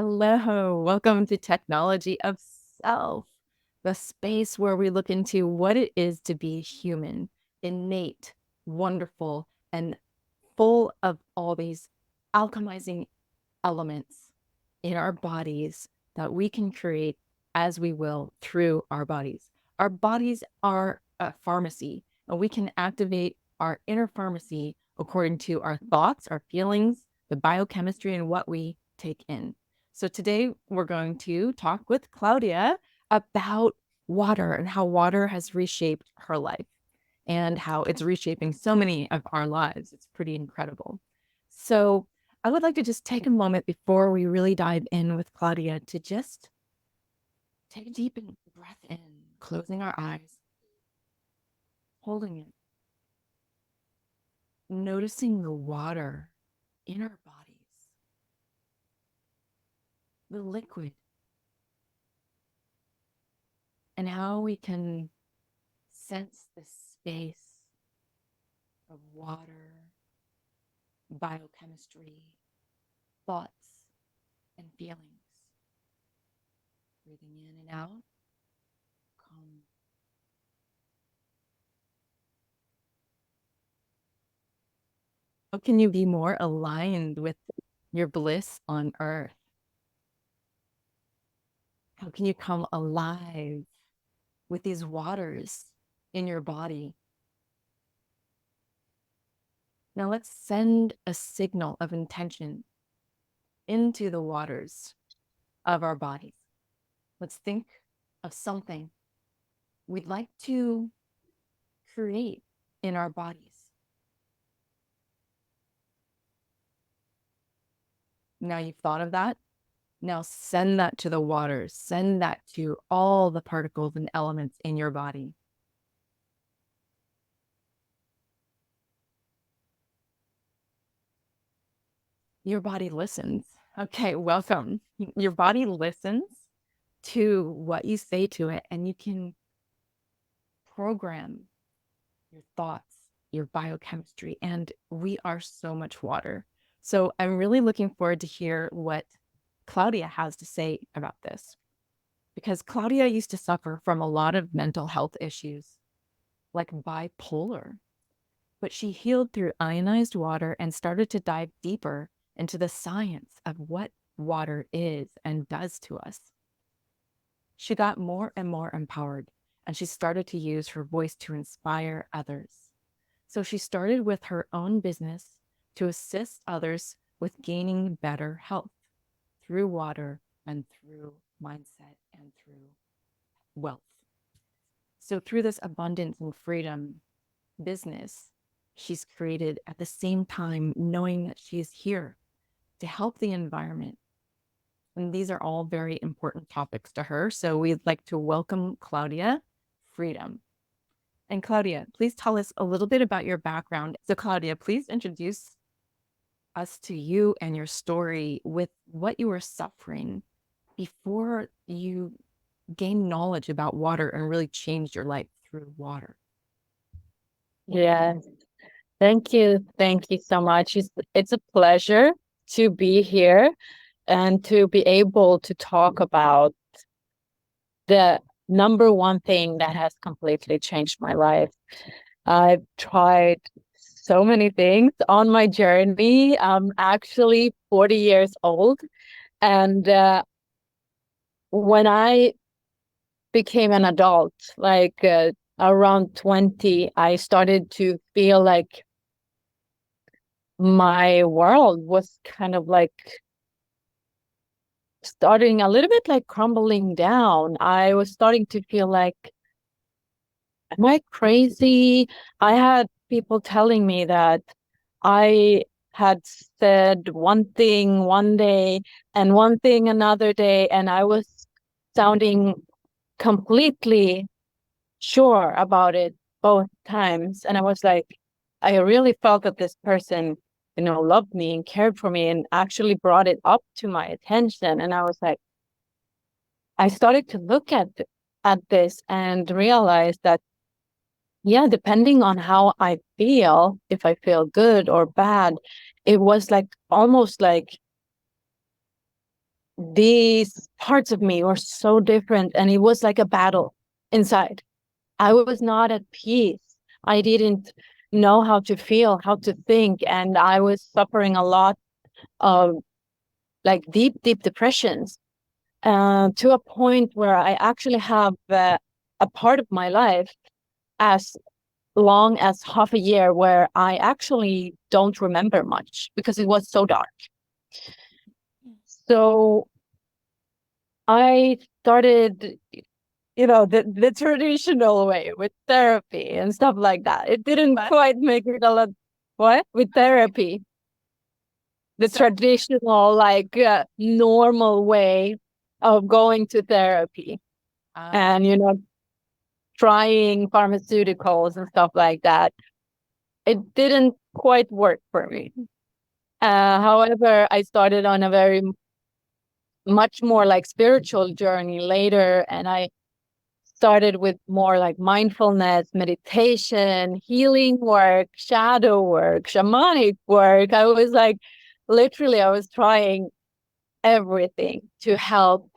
Hello, welcome to Technology of Self, the space where we look into what it is to be human, innate, wonderful, and full of all these alchemizing elements in our bodies that we can create as we will through our bodies. Our bodies are a pharmacy, and we can activate our inner pharmacy according to our thoughts, our feelings, the biochemistry, and what we take in. So today we're going to talk with Claudia about water and how water has reshaped her life and how it's reshaping so many of our lives. It's pretty incredible. So I would like to just take a moment before we really dive in with Claudia to just take a deep breath in, closing our eyes, holding it, noticing the water in our bodies, the liquid, and how we can sense the space of water, biochemistry, thoughts, and feelings. Breathing in and out, calm. How can you be more aligned with your bliss on earth? How can you come alive with these waters in your body? Now let's send a signal of intention into the waters of our bodies. Let's think of something we'd like to create in our bodies. Now you've thought of that. Now send that to the waters. Send that to all the particles and elements in your body. Your body listens. Okay, welcome. Your body listens to what you say to it, and you can program your thoughts, your biochemistry, and we are so much water. So I'm really looking forward to hear what Claudia has to say about this, because Claudia used to suffer from a lot of mental health issues, like bipolar, but she healed through ionized water and started to dive deeper into the science of what water is and does to us. She got more and more empowered, and she started to use her voice to inspire others. So she started with her own business to assist others with gaining better health through water and through mindset and through wealth. So through this abundance and freedom business, she's created at the same time knowing that she is here to help the environment. And these are all very important topics to her. So we'd like to welcome Claudia Freedom. And Claudia, please tell us a little bit about your background. So Claudia, please introduce us to you and your story with what you were suffering before you gained knowledge about water and really changed your life through water. Yes, thank you. Thank you so much. It's a pleasure to be here and to be able to talk about the number one thing that has completely changed my life. I've tried so many things on my journey. I'm actually 40 years old. And when I became an adult, like around 20, I started to feel like my world was kind of like starting a little bit like crumbling down. I was starting to feel like, am I crazy? I had people telling me that I had said one thing one day and one thing another day, and I was sounding completely sure about it both times. And I was like, I really felt that this person, loved me and cared for me and actually brought it up to my attention. And I was like, I started to look at this and realize that, yeah, depending on how I feel, if I feel good or bad, it was like almost like these parts of me were so different, and it was like a battle inside. I was not at peace. I didn't know how to feel, how to think, and I was suffering a lot of like deep depressions, to a point where I actually have a part of my life as long as half a year where I actually don't remember much because it was so dark. So I started, the traditional way with therapy and stuff like that. It didn't What? quite make it a lot. What? With I'm sorry. therapy, the So, traditional, like normal way of going to therapy uh, and, trying pharmaceuticals and stuff like that. It didn't quite work for me. However, I started on a very much more like spiritual journey later, and I started with more like mindfulness, meditation, healing work, shadow work, shamanic work. I was like, literally, I was trying everything to help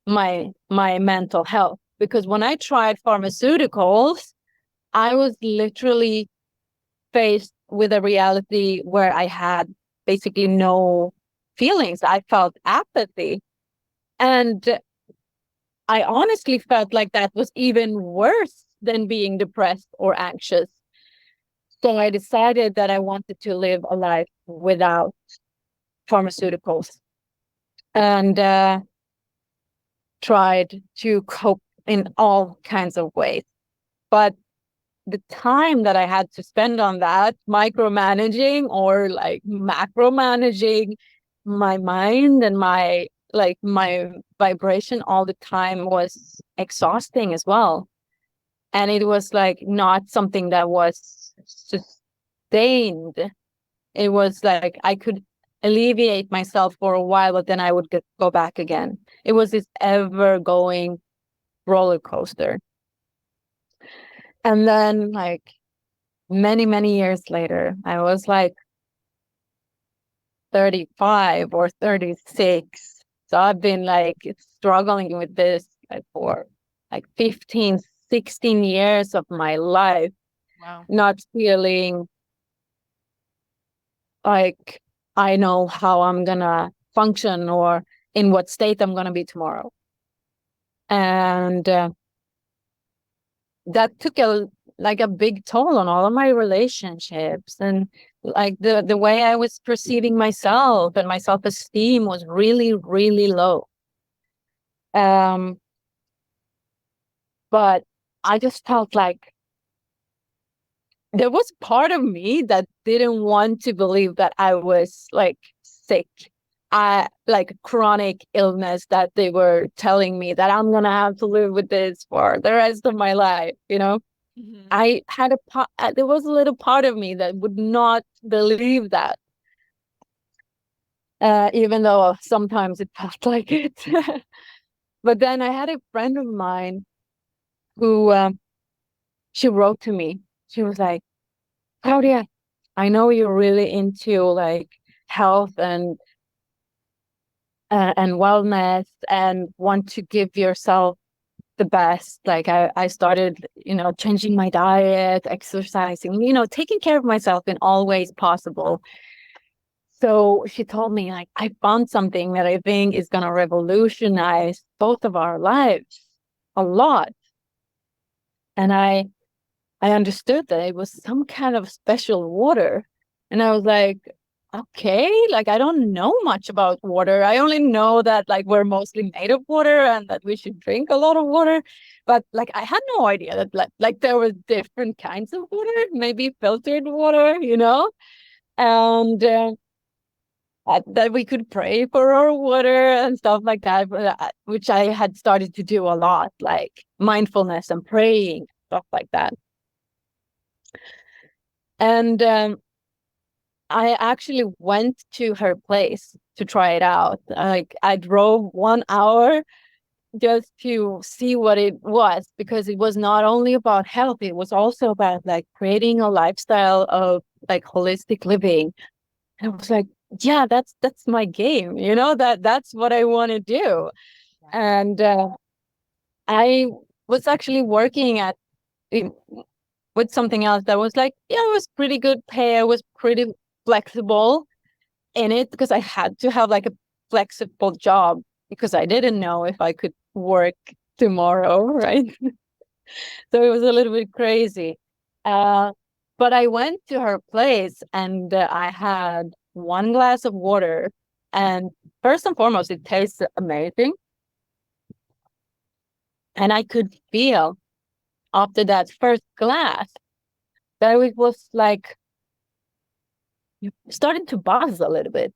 my mental health, because when I tried pharmaceuticals, I was literally faced with a reality where I had basically no feelings. I felt apathy. And I honestly felt like that was even worse than being depressed or anxious. So I decided that I wanted to live a life without pharmaceuticals, and tried to cope in all kinds of ways. But the time that I had to spend on that, micromanaging or like macro managing my mind and my vibration all the time, was exhausting as well. And it was like not something that was sustained. It was like I could alleviate myself for a while, but then I would go back again. It was this ever going roller coaster. And then, like, many years later, I was like 35 or 36. So I've been like struggling with this like for like 15, 16 years of my life, wow. not feeling like I know how I'm gonna function or in what state I'm gonna be tomorrow. And that took a big toll on all of my relationships, and like the way I was perceiving myself, and my self-esteem was really low. Um, but I just felt like there was part of me that didn't want to believe that I was like sick. Like chronic illness that they were telling me that I'm gonna have to live with this for the rest of my life. Mhm. I had there was a little part of me that would not believe that, even though sometimes it felt like it. But then I had a friend of mine who, she wrote to me. She was like, Claudia, I know you're really into like health and wellness and want to give yourself the best. Like I started, changing my diet, exercising, taking care of myself in all ways possible. So she told me, like, I found something that I think is going to revolutionize both of our lives a lot. And I understood that it was some kind of special water. And I was like, okay, like I don't know much about water. I only know that like we're mostly made of water and that we should drink a lot of water. But like I had no idea that like there were different kinds of water, maybe filtered water. And that we could pray for our water and stuff like that, which I had started to do a lot, like mindfulness and praying, stuff like that. And I actually went to her place to try it out. Like I drove 1 hour just to see what it was, because it was not only about health, it was also about like creating a lifestyle of like holistic living. And I was like, yeah, that's my game, that's what I want to do. Right. And I was actually working in- with something else that was like, yeah, it was pretty good pay. I was pretty flexible in it because I had to have like a flexible job because I didn't know if I could work tomorrow, right? So it was a little bit crazy. Uh, but I went to her place and I had one glass of water. And first and foremost, it tastes amazing. And I could feel after that first glass that it was like starting to buzz a little bit,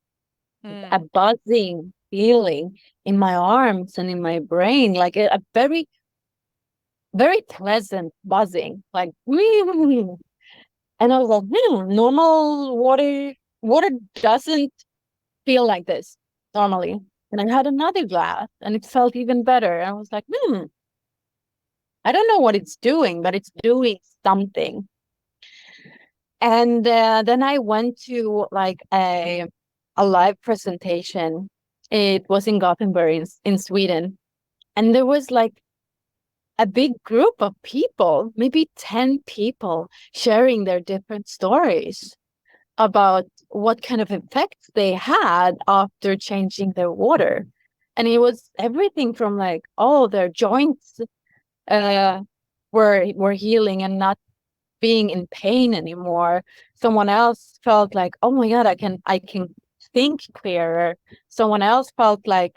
a Mm. buzzing feeling in my arms and in my brain, like a very, very pleasant buzzing, like, and I was like, normal water doesn't feel like this normally. And I had another glass and it felt even better. I was like, I don't know what it's doing, but it's doing something. And then I went to like a live presentation. It was in Gothenburg in Sweden. And there was like a big group of people, maybe 10 people, sharing their different stories about what kind of effects they had after changing their water. And it was everything from like, oh, their joints uh, were healing and not being in pain anymore. Someone else felt like, oh my God, I can think clearer. Someone else felt like,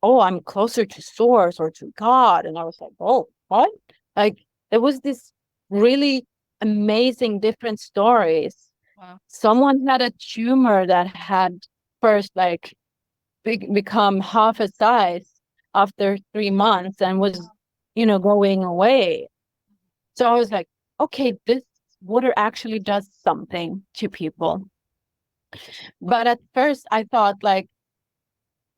oh, I'm closer to source or to God. And I was like, oh, what? Like there was this really amazing different stories. Wow. Someone had a tumor that had first like become half a size after 3 months and was, going away. So I was like, okay, this water actually does something to people. But at first I thought like,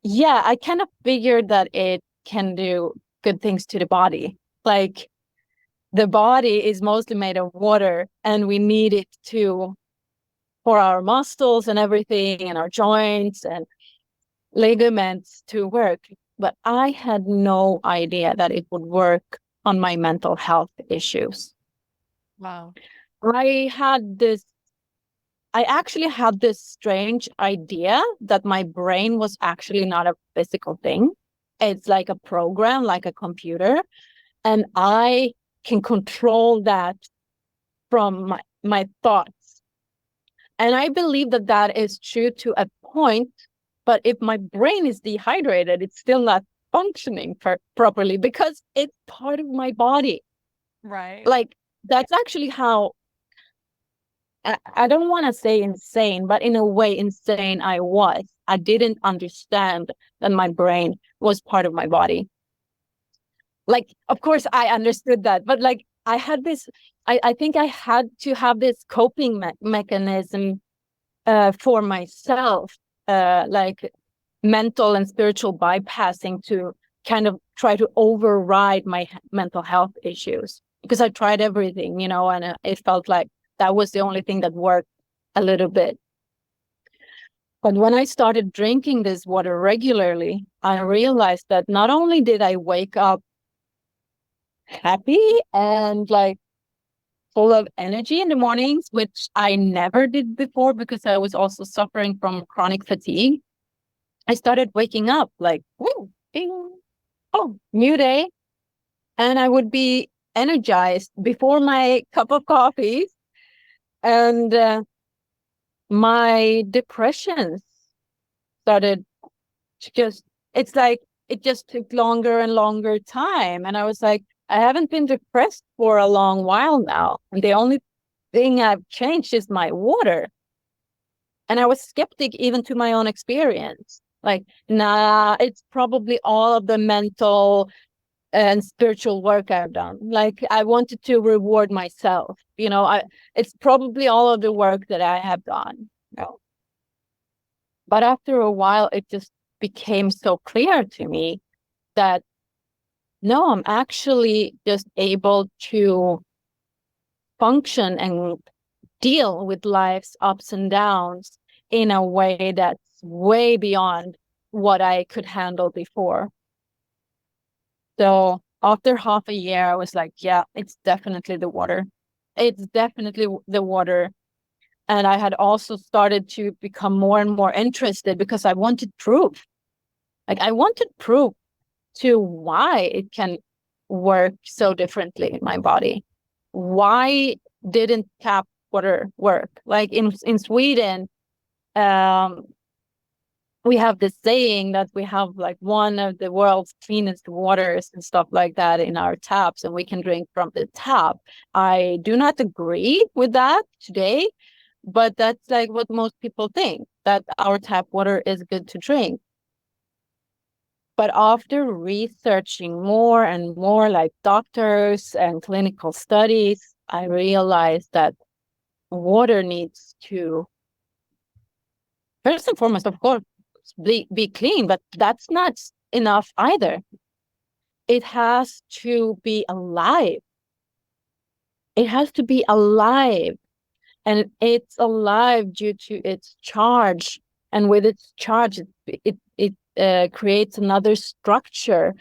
yeah, I kind of figured that it can do good things to the body. Like the body is mostly made of water and we need it to for our muscles and everything and our joints and ligaments to work. But I had no idea that it would work on my mental health issues. Wow. I had this I actually had this strange idea that my brain was actually not a physical thing. It's like a program, like a computer, and I can control that from my thoughts. And I believe that that is true to a point, but if my brain is dehydrated, it's still not functioning properly because it's part of my body. Right. Like that's actually how I don't want to say insane, but in a way, insane I was. I didn't understand that my brain was part of my body. Like, of course, I understood that, but like, I had this, I think I had to have this coping mechanism for myself, like mental and spiritual bypassing to kind of try to override my mental health issues because I tried everything, and it felt like that was the only thing that worked a little bit. But when I started drinking this water regularly, I realized that not only did I wake up happy and like full of energy in the mornings, which I never did before because I was also suffering from chronic fatigue. I started waking up like, woo, ding, oh, new day. And I would be energized before my cup of coffee. And my depressions started to just, it's like, it just took longer and longer time. And I was like, I haven't been depressed for a long while now. And the only thing I've changed is my water. And I was skeptic even to my own experience. Like, nah, it's probably all of the mental and spiritual work I've done. Like I wanted to reward myself. It's probably all of the work that I have done. No. But after a while, it just became so clear to me that no, I'm actually just able to function and deal with life's ups and downs in a way that's way beyond what I could handle before. So after half a year, I was like, yeah, it's definitely the water. It's definitely the water. And I had also started to become more and more interested because I wanted proof. Like I wanted proof to why it can work so differently in my body. Why didn't tap water work? Like in Sweden, um, we have this saying that we have like one of the world's cleanest waters and stuff like that in our taps, and we can drink from the tap. I do not agree with that today, but that's like what most people think, that our tap water is good to drink. But after researching more and more, like doctors and clinical studies, I realized that water needs to, first and foremost, of course, be clean, but that's not enough either. It has to be alive. It has to be alive. And it's alive due to its charge. And with its charge, it creates another structure